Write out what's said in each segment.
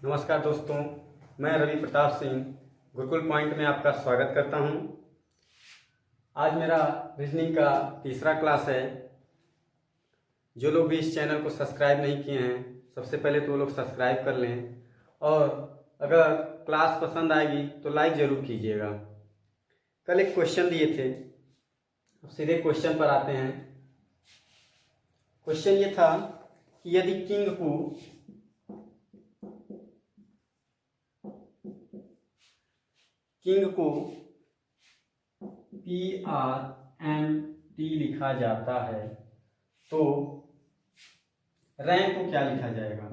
नमस्कार दोस्तों, मैं रवि प्रताप सिंह गुरुकुल पॉइंट में आपका स्वागत करता हूं। आज मेरा रीजनिंग का तीसरा क्लास है। जो लोग भी इस चैनल को सब्सक्राइब नहीं किए हैं, सबसे पहले तो वो लोग सब्सक्राइब कर लें और अगर क्लास पसंद आएगी तो लाइक ज़रूर कीजिएगा। कल एक क्वेश्चन दिए थे, अब सीधे क्वेश्चन पर आते हैं। क्वेश्चन ये था कि यदि किंग को PRNT लिखा जाता है तो रैंक को क्या लिखा जाएगा।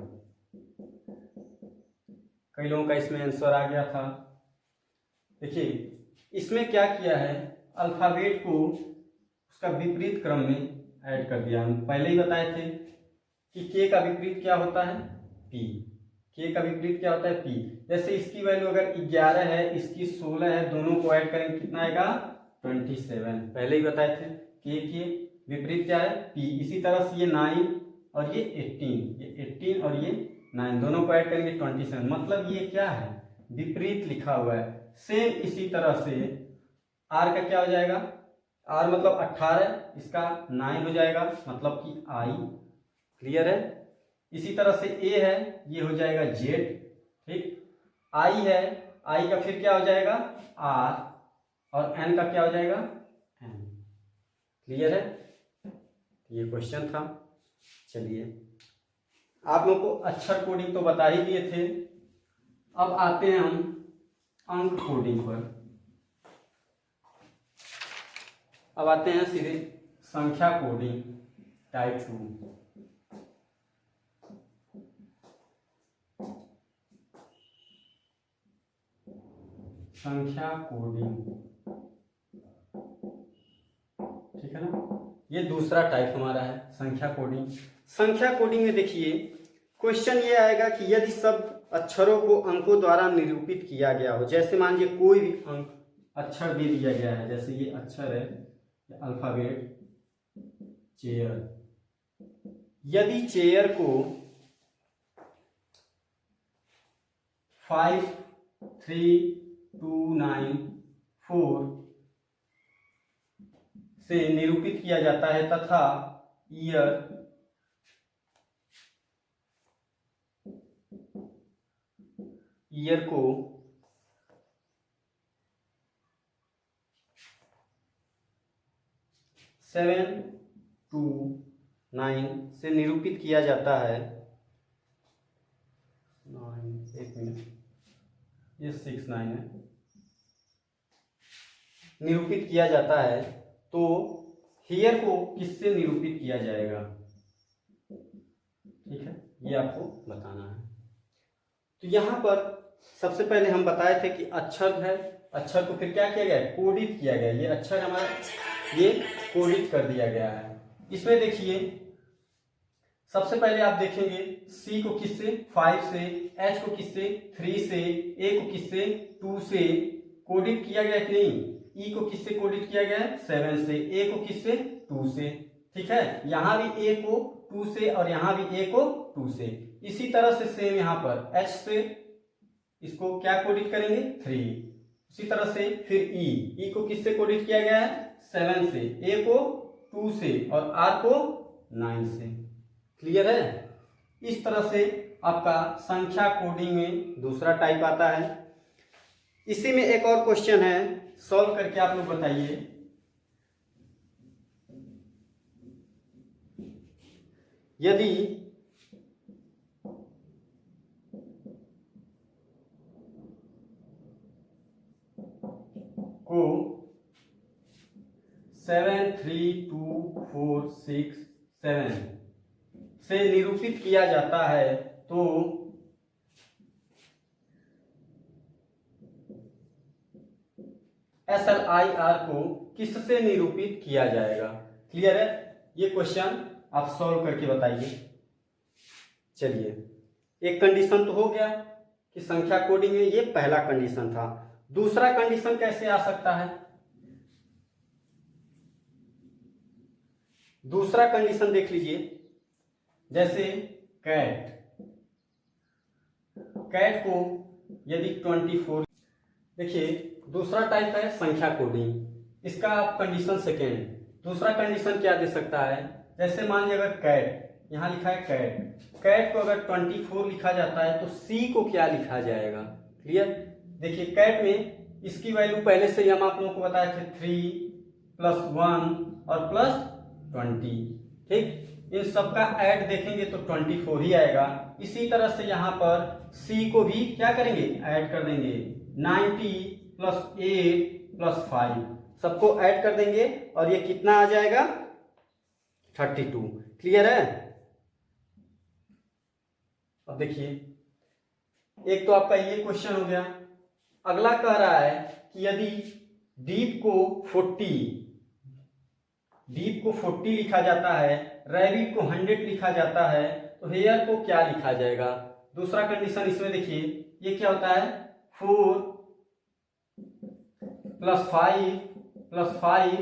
कई लोगों का इसमें आंसर आ गया था। देखिए, इसमें क्या किया है, अल्फ़ाबेट को उसका विपरीत क्रम में ऐड कर दिया। हम पहले ही बताए थे कि के का विपरीत क्या होता है, पी। के का विपरीत क्या होता है, पी। जैसे इसकी वैल्यू अगर 11 है, इसकी 16 है, दोनों को ऐड करेंगे कितना आएगा, 27। पहले ही बताए थे के विपरीत क्या है, पी। इसी तरह से ये 9 और ये 18 और ये 9 दोनों को ऐड करेंगे 27। मतलब ये क्या है, विपरीत लिखा हुआ है। सेम इसी तरह से आर का क्या हो जाएगा, आर मतलब 18, इसका 9 हो जाएगा, मतलब कि आई। क्लियर है। इसी तरह से ए है, ये हो जाएगा जेड। ठीक, आई है, आई का फिर क्या हो जाएगा, आर, और एन का क्या हो जाएगा, एन। क्लियर है। ये क्वेश्चन था। चलिए, आप लोग को अक्षर कोडिंग तो बता ही दिए थे। अब आते हैं हम अंक कोडिंग पर। अब आते हैं सीधे संख्या कोडिंग टाइप 2। संख्या कोडिंग, ठीक है ना। ये दूसरा टाइप हमारा है संख्या कोडिंग। संख्या कोडिंग में देखिए, क्वेश्चन ये आएगा कि यदि सब अक्षरों को अंकों द्वारा निरूपित किया गया हो। जैसे मान लीजिए कोई भी अंक अक्षर दे दिया गया है, जैसे ये अक्षर है, अल्फाबेट चेयर। यदि चेयर को 5, 3, 2, 9, 4 से निरूपित किया जाता है तथा ईयर को 7 to 9 से निरूपित किया जाता है। 9, एक मिनट, ये 6, 9 है, निरूपित किया जाता है तो हियर को किससे निरूपित किया जाएगा। ठीक है, ये आपको बताना है। तो यहां पर सबसे पहले हम बताए थे कि अक्षर है, अक्षर को फिर क्या किया गया, कोडित किया गया। ये अक्षर हमारा ये कोडित कर दिया गया है। इसमें देखिए, सबसे पहले आप देखेंगे सी को किससे, 5 से, एच को किससे, 3 से, ए को किससे, 2 से कोडित किया गया कि नहीं। ई को किससे कोडित किया गया है, 7 से, ए को किससे, 2 से। ठीक है, यहां भी ए को 2 से और यहां भी ए को 2 से। इसी तरह से सेम यहां पर एच से इसको क्या कोडित करेंगे, 3। उसी तरह से फिर ई को किससे कोडित किया गया है, 7 से, ए को 2 से और आर को 9 से। क्लियर है। इस तरह से आपका संख्या कोडिंग में दूसरा टाइप आता है। इसी में एक और क्वेश्चन है, सॉल्व करके आप लोग बताइए। यदि को 7, 3, 2, 4, 6, 7 से निरूपित किया जाता है तो SLIR को किससे निरूपित किया जाएगा। क्लियर है। ये क्वेश्चन आप सॉल्व करके बताइए। चलिए, एक कंडीशन तो हो गया कि संख्या कोडिंग में ये पहला कंडीशन था। दूसरा कंडीशन कैसे आ सकता है, दूसरा कंडीशन देख लीजिए। जैसे कैट, कैट को यदि 24, देखिए दूसरा टाइप है संख्या कोडिंग। इसका आप कंडीशन सेकेंड, दूसरा कंडीशन क्या दे सकता है, जैसे मान लीजिए अगर कैट, यहाँ लिखा है कैट, कैट को अगर 24 लिखा जाता है तो सी को क्या लिखा जाएगा। क्लियर। देखिए कैट में इसकी वैल्यू पहले से ही हम आप लोगों को बताए थे 3 + 1 और +20। ठीक, इन सबका ऐड देखेंगे तो 24 ही आएगा। इसी तरह से यहाँ पर सी को भी क्या करेंगे, ऐड कर देंगे। 90 + 8 + 5 सबको ऐड कर देंगे और ये कितना आ जाएगा, 32। क्लियर है। अब देखिए एक तो आपका ये क्वेश्चन हो गया। अगला कह रहा है कि यदि डीप को 40 लिखा जाता है, रैबिट को 100 लिखा जाता है, तो हेयर को क्या लिखा जाएगा। दूसरा कंडीशन इसमें देखिए, ये क्या होता है, 4 + 5 + 5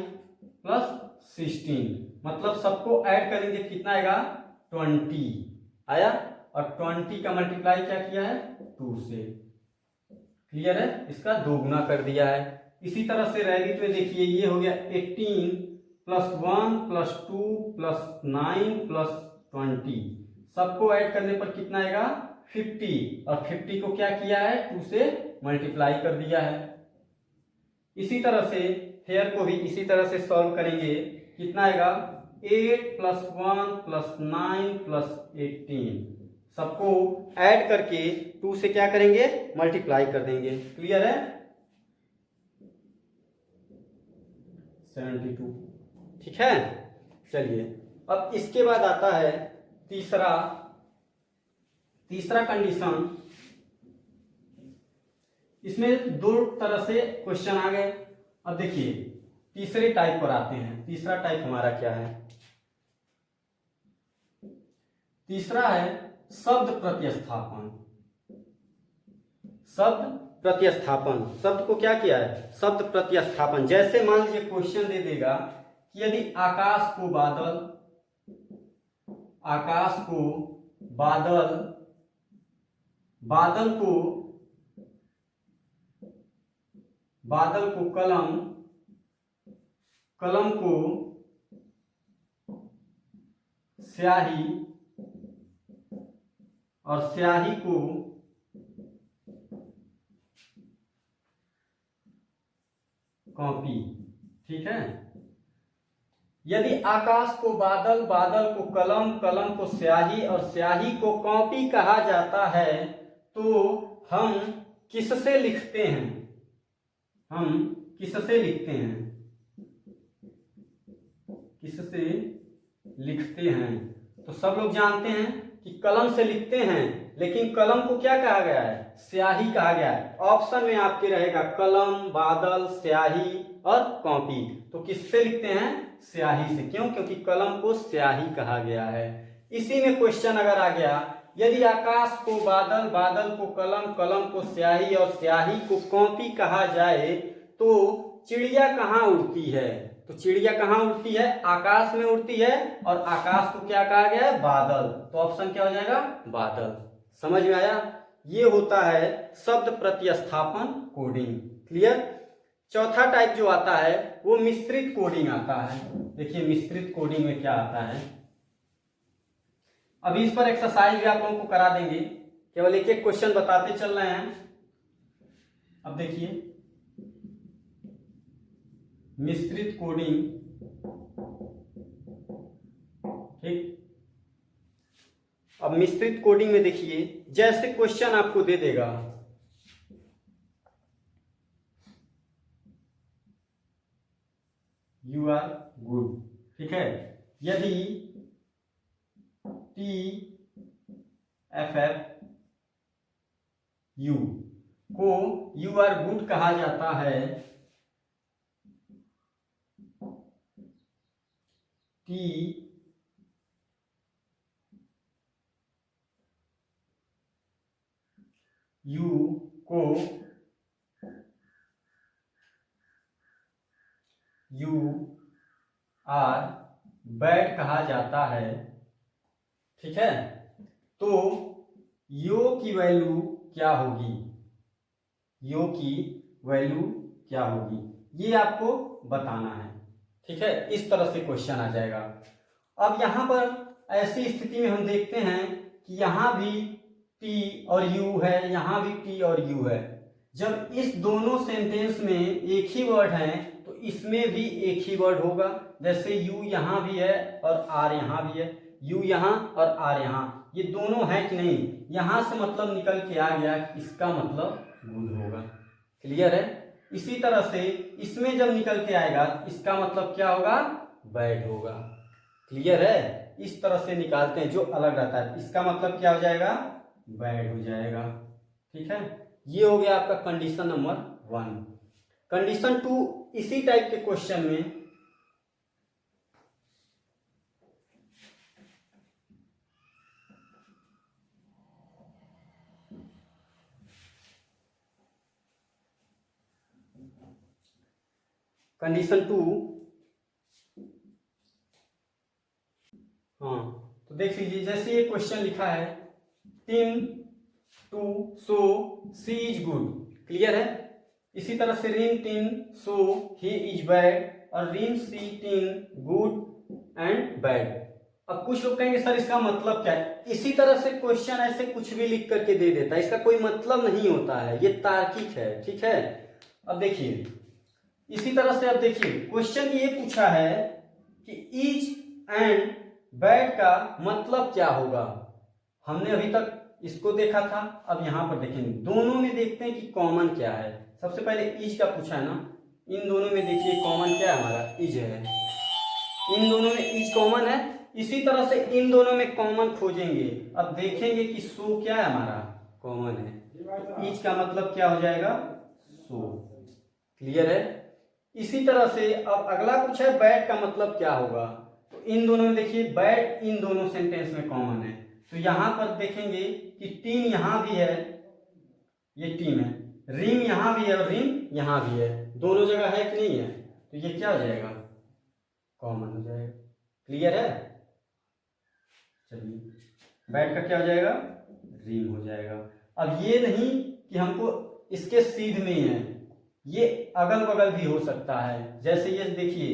+ 16, मतलब सबको ऐड करेंगे कितना आएगा, 20 आया। और 20 का मल्टीप्लाई क्या किया है, 2 से। क्लियर है, इसका दोगुना कर दिया है। इसी तरह से रैबिट में देखिए ये हो गया 18 + 1 + 2 + 9 + 20, सबको ऐड करने पर कितना आएगा, 50, और 50 को क्या किया है, 2 से मल्टीप्लाई कर दिया है। इसी तरह से हेयर को भी इसी तरह से सॉल्व करेंगे, कितना आएगा, 8 + 1 + 9 + 18, सबको ऐड करके 2 से क्या करेंगे, मल्टीप्लाई कर देंगे। क्लियर है, 72। ठीक है। चलिए अब इसके बाद आता है तीसरा कंडीशन। इसमें 2 तरह से क्वेश्चन आ गए। अब देखिए तीसरे टाइप पर आते हैं। तीसरा टाइप हमारा क्या है, तीसरा है शब्द प्रतिस्थापन। शब्द प्रतिस्थापन, शब्द को क्या किया है, शब्द प्रतिस्थापन। जैसे मान लीजिए क्वेश्चन दे देगा कि यदि आकाश को बादल, बादल को कलम, कलम को स्याही और स्याही को कॉपी। ठीक है, यदि आकाश को बादल, बादल को कलम, कलम को स्याही और स्याही को कॉपी कहा जाता है, तो हम किससे लिखते हैं, किससे लिखते हैं। तो सब लोग जानते हैं कि कलम से लिखते हैं, लेकिन कलम को क्या कहा गया है, स्याही कहा गया है। ऑप्शन में आपके रहेगा कलम, बादल, स्याही और कॉपी। तो किससे लिखते हैं, स्याही से। क्यों, क्योंकि कलम को स्याही कहा गया है। इसी में क्वेश्चन अगर आ गया, यदि आकाश को बादल, बादल को कलम, कलम को स्याही और स्याही को कॉपी कहा जाए, तो चिड़िया कहाँ उड़ती है। तो चिड़िया कहाँ उड़ती है, आकाश में उड़ती है, और आकाश को क्या कहा गया है, बादल। तो ऑप्शन क्या हो जाएगा, बादल। समझ में आया, ये होता है शब्द प्रतिस्थापन कोडिंग। क्लियर। चौथा टाइप जो आता है वो मिश्रित कोडिंग आता है। देखिए मिश्रित कोडिंग में क्या आता है, अभी इस पर एक्सरसाइज भी आप लोगों को करा देंगे, केवल एक एक क्वेश्चन बताते चल रहे हैं। अब देखिए मिश्रित कोडिंग, ठीक। अब मिश्रित कोडिंग में देखिए, जैसे क्वेश्चन आपको दे देगा, यू आर गुड, ठीक है। यदि TFFU को यू आर गुड कहा जाता है, TU को यू आर बैड कहा जाता है, ठीक है। तो यो की वैल्यू क्या होगी, यो की वैल्यू क्या होगी, ये आपको बताना है। ठीक है, इस तरह से क्वेश्चन आ जाएगा। अब यहाँ पर ऐसी स्थिति में हम देखते हैं कि यहाँ भी टी और यू है, यहाँ भी टी और यू है। जब इस दोनों सेंटेंस में एक ही वर्ड है तो इसमें भी एक ही वर्ड होगा। जैसे यू यहाँ भी है और आर यहाँ भी है, यू यहाँ और आर यहाँ, ये दोनों है कि नहीं, यहाँ से मतलब निकल के आ गया, इसका मतलब गुड होगा। क्लियर है। इसी तरह से इसमें जब निकल के आएगा इसका मतलब क्या होगा, बैड होगा। क्लियर है। इस तरह से निकालते हैं, जो अलग रहता है इसका मतलब क्या हो जाएगा, बैड हो जाएगा। ठीक है, ये हो गया आपका कंडीशन नंबर 1। कंडीशन 2 इसी टाइप के क्वेश्चन में कंडीशन 2, हाँ तो देख लीजिए, जैसे ये क्वेश्चन लिखा है टिन टू सो सी इज गुड। क्लियर है। इसी तरह से रिन टिन सो ही इज बैड और रिन सी टिन गुड एंड बैड। अब कुछ लोग कहेंगे सर इसका मतलब क्या है। इसी तरह से क्वेश्चन ऐसे कुछ भी लिख करके दे देता है, इसका कोई मतलब नहीं होता है, ये तार्किक है। ठीक है। अब देखिए इसी तरह से, अब देखिए क्वेश्चन ये पूछा है कि इज एंड बैड का मतलब क्या होगा। हमने अभी तक इसको देखा था, अब यहां पर देखेंगे दोनों में, देखते हैं कि कॉमन क्या है। सबसे पहले इज का पूछा है ना, इन दोनों में देखिए कॉमन क्या है, हमारा इज है। इन दोनों में इज कॉमन है। इसी तरह से इन दोनों में कॉमन खोजेंगे, अब देखेंगे कि सो क्या है, हमारा कॉमन है। इज का मतलब क्या हो जाएगा, सो। क्लियर है। इसी तरह से अब अगला पूछा है बैड का मतलब क्या होगा, तो इन दोनों में देखिए बैड इन दोनों सेंटेंस में कॉमन है, तो यहां पर देखेंगे कि टीन यहां भी है, ये टीन है, रिम यहां भी है और रिम यहां भी है, दोनों जगह है कि नहीं है, तो ये क्या हो जाएगा, कॉमन हो जाएगा। क्लियर है। चलिए बैड का क्या हो जाएगा, रिम हो जाएगा। अब ये नहीं कि हमको इसके सीध में ही है, ये अगल बगल भी हो सकता है। जैसे ये देखिए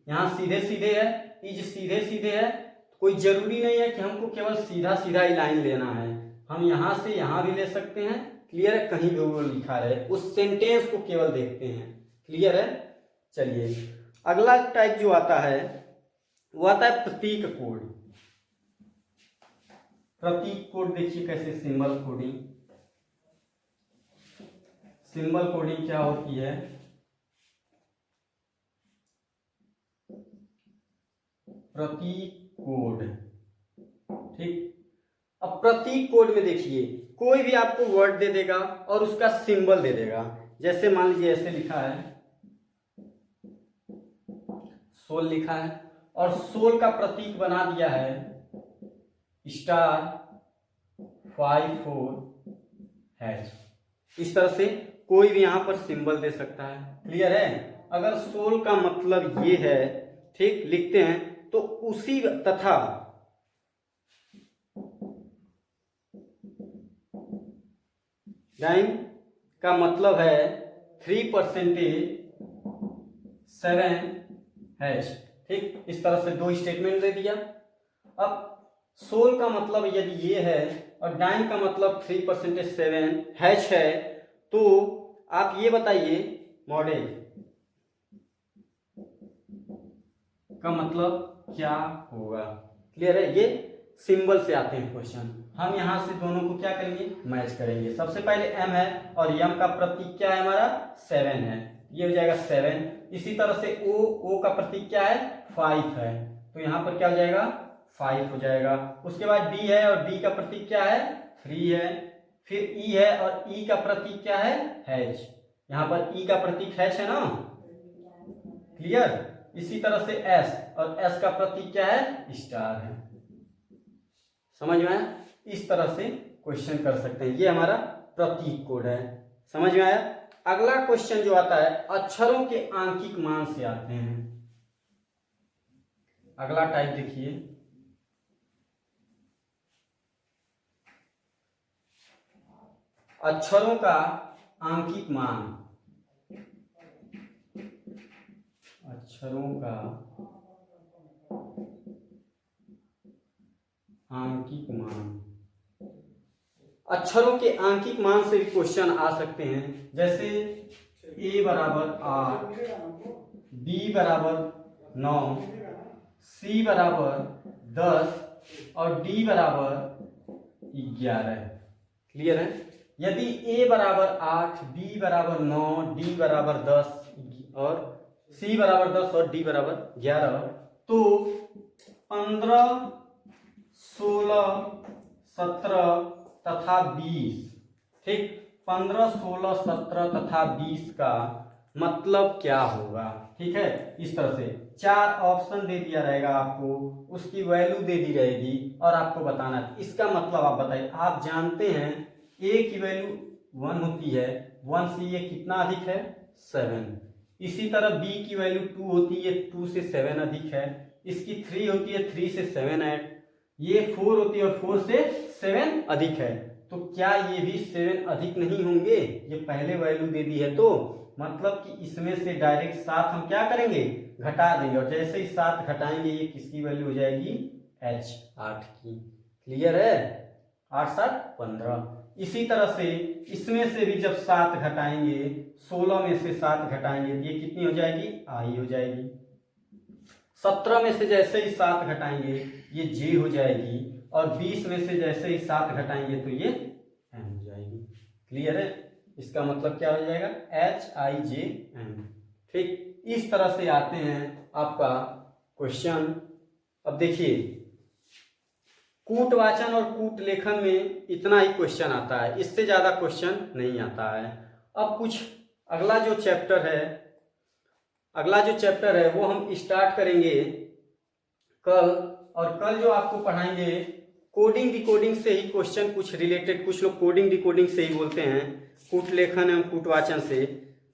यहाँ सीधे सीधे है, इज सीधे सीधे है, कोई जरूरी नहीं है कि हमको केवल सीधा सीधा ही लाइन लेना है, हम यहाँ से यहाँ भी ले सकते हैं। क्लियर है। कहीं भी वो लिखा रहे उस सेंटेंस को केवल देखते हैं। क्लियर है। चलिए अगला टाइप जो आता है वो आता है प्रतीक कोड। प्रतीक कोड देखिए कैसे, सिंबल कोडिंग। सिंबल कोडिंग क्या होती है, प्रतीक कोड। ठीक। अब प्रतीक कोड में देखिए कोई भी आपको वर्ड दे देगा और उसका सिंबल दे देगा। जैसे मान लीजिए ऐसे लिखा है, सोल लिखा है और सोल का प्रतीक बना दिया है स्टार 54#। इस तरह से कोई भी यहां पर सिंबल दे सकता है। क्लियर है। अगर सोल का मतलब ये है, ठीक, लिखते हैं तो उसी तथा डाइन का मतलब है 3%7#। ठीक, इस तरह से दो स्टेटमेंट दे दिया। अब सोल का मतलब यदि ये है और डाइन का मतलब 3%7# है, तो आप ये बताइए मॉडल का मतलब क्या होगा। क्लियर है। ये सिंबल से आते हैं क्वेश्चन, हम यहां से दोनों को क्या करेंगे, मैच करेंगे। सबसे पहले एम है और एम का प्रतीक क्या है, हमारा 7 है, ये हो जाएगा 7। इसी तरह से ओ का प्रतीक क्या है, 5 है, तो यहां पर क्या हो जाएगा, 5 हो जाएगा। उसके बाद डी है और डी का प्रतीक क्या है, 3 है। फिर ई है और ई का प्रतीक क्या है, H। यहां पर ई का प्रतीक H है ना। क्लियर। इसी तरह से S और S का प्रतीक क्या है, स्टार है। समझ में आया। इस तरह से क्वेश्चन कर सकते हैं, ये हमारा प्रतीक कोड है। समझ में आया। अगला क्वेश्चन जो आता है अक्षरों के आंकिक मान से आते हैं। अगला टाइप देखिए, अक्षरों का आंकिक मान, अक्षरों का आंकिक मान, अक्षरों के आंकिक मान से भी क्वेश्चन आ सकते हैं। जैसे a बराबर 8, b बराबर 9, c बराबर 10 और d बराबर 11। क्लियर है? यदि a बराबर 8, b बराबर 9, d बराबर 10 और c बराबर 10 और d बराबर 11, तो 15, 16, 17 तथा 20, ठीक, 15, 16, 17 तथा 20 का मतलब क्या होगा? ठीक है, इस तरह से 4 ऑप्शन दे दिया रहेगा आपको, उसकी वैल्यू दे दी रहेगी और आपको बताना है। इसका मतलब आप बताइए, आप जानते हैं a की वैल्यू 1 होती है, 1 से ये कितना अधिक है? 7। इसी तरह b की वैल्यू 2 होती है, 2 से 7 अधिक है। इसकी 3 होती है, 3 से 7 ऐड, ये 4 होती है और 4 से 7 अधिक है। तो क्या ये भी 7 अधिक नहीं होंगे? ये पहले वैल्यू दे दी है, तो मतलब कि इसमें से डायरेक्ट 7 हम क्या करेंगे? घटा देंगे, और जैसे ही 7 घटाएंगे ये किसकी वैल्यू हो जाएगी? h, 8 की। क्लियर है? 8 7 15। इसी तरह से इसमें से भी जब 7 घटाएंगे, 16 में से 7 घटाएंगे, ये कितनी हो जाएगी? i हो जाएगी। 17 में से जैसे ही 7 घटाएंगे ये j हो जाएगी, और 20 में से जैसे ही 7 घटाएंगे तो ये m हो जाएगी। क्लियर है? इसका मतलब क्या हो जाएगा? HIJM। ठीक, इस तरह से आते हैं आपका क्वेश्चन। अब देखिए, कूटवाचन और कूट लेखन में इतना ही क्वेश्चन आता है, इससे ज्यादा क्वेश्चन नहीं आता है। अब कुछ अगला जो चैप्टर है वो हम स्टार्ट करेंगे कल, और कल जो आपको पढ़ाएंगे कोडिंग डिकोडिंग से ही क्वेश्चन कुछ रिलेटेड, कुछ लोग कोडिंग डिकोडिंग से ही बोलते हैं, कूट लेखन एवं कूटवाचन से,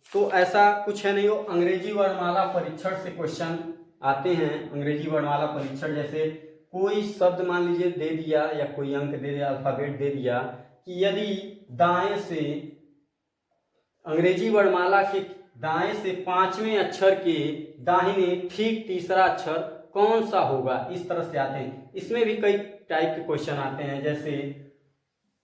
तो ऐसा कुछ है नहीं। वो अंग्रेजी वर्णमाला परीक्षण से क्वेश्चन आते हैं। अंग्रेजी वर्णमाला परीक्षण, जैसे कोई शब्द मान लीजिए दे दिया या कोई अंक दे दिया, अल्फाबेट दे दिया कि यदि दाएं से, अंग्रेजी वर्णमाला के दाएं से 5वें अक्षर के दाहिने ठीक तीसरा अक्षर कौन सा होगा, इस तरह से आते हैं। इसमें भी कई टाइप के क्वेश्चन आते हैं, जैसे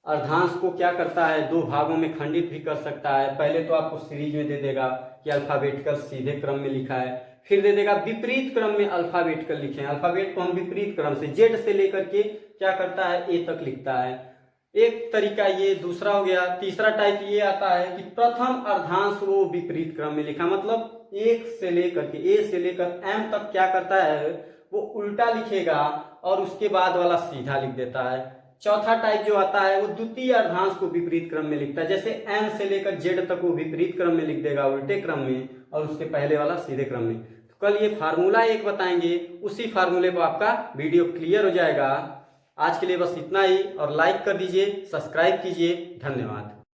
अर्धांश को क्या करता है? 2 भागों में खंडित भी कर सकता है। पहले तो आपको सीरीज में दे देगा कि अल्फाबेटिकल सीधे क्रम में लिखा है, फिर दे देगा विपरीत क्रम में अल्फाबेटिकल लिखे हैं। अल्फाबेट को हम विपरीत क्रम से जेड से लेकर के क्या करता है? ए तक लिखता है। एक तरीका ये, दूसरा हो गया। तीसरा टाइप ये आता है कि प्रथम अर्धांश वो विपरीत क्रम में लिखा, मतलब 1 से लेकर के, ए से लेकर एम तक क्या करता है? वो उल्टा लिखेगा और उसके बाद वाला सीधा लिख देता है। चौथा टाइप जो आता है वो द्वितीय अर्धांश को विपरीत क्रम में लिखता है, जैसे एम से लेकर जेड तक वो विपरीत क्रम में लिख देगा, उल्टे क्रम में, और उसके पहले वाला सीधे क्रम में। तो कल ये फार्मूला एक बताएंगे, उसी फार्मूले को आपका वीडियो क्लियर हो जाएगा। आज के लिए बस इतना ही, और लाइक कर दीजिए, सब्सक्राइब कीजिए। धन्यवाद।